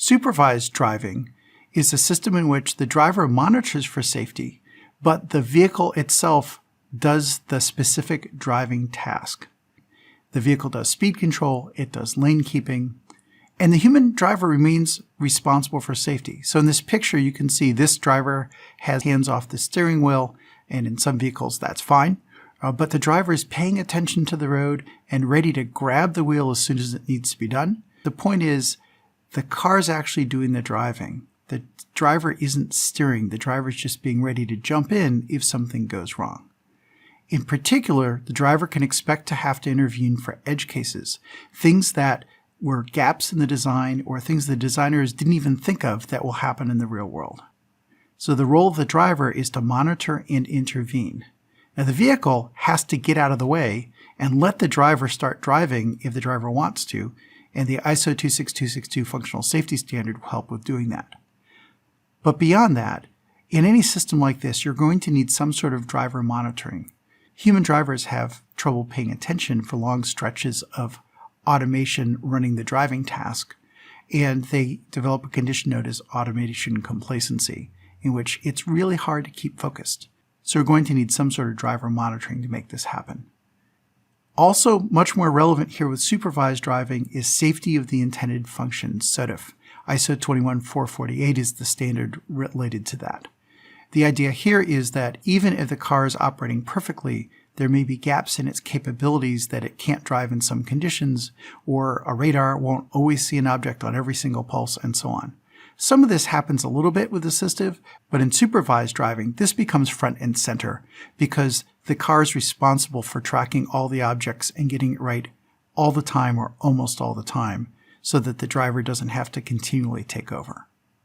Supervised driving is a system in which the driver monitors for safety, but the vehicle itself does the specific driving task. The vehicle does speed control, it does lane keeping, and the human driver remains responsible for safety. So in this picture, you can see this driver has hands off the steering wheel, and in some vehicles that's fine. But the driver is paying attention to the road and ready to grab the wheel as soon as it needs to be done. The point is, the car's actually doing the driving. The driver isn't steering. The driver's just being ready to jump in if something goes wrong. In particular, the driver can expect to have to intervene for edge cases, things that were gaps in the design or things the designers didn't even think of that will happen in the real world. So the role of the driver is to monitor and intervene. Now the vehicle has to get out of the way and let the driver start driving if the driver wants to, and the ISO 26262 functional safety standard will help with doing that. But beyond that, in any system like this, you're going to need some sort of driver monitoring. Human drivers have trouble paying attention for long stretches of automation running the driving task, and they develop a condition known as automation complacency, in which it's really hard to keep focused. So we're going to need some sort of driver monitoring to make this happen. Also, much more relevant here with supervised driving is safety of the intended function, SOTIF. ISO 21448 is the standard related to that. The idea here is that even if the car is operating perfectly, there may be gaps in its capabilities that it can't drive in some conditions, or a radar won't always see an object on every single pulse, and so on. Some of this happens a little bit with assistive, but in supervised driving, this becomes front and center because the car is responsible for tracking all the objects and getting it right all the time or almost all the time so that the driver doesn't have to continually take over.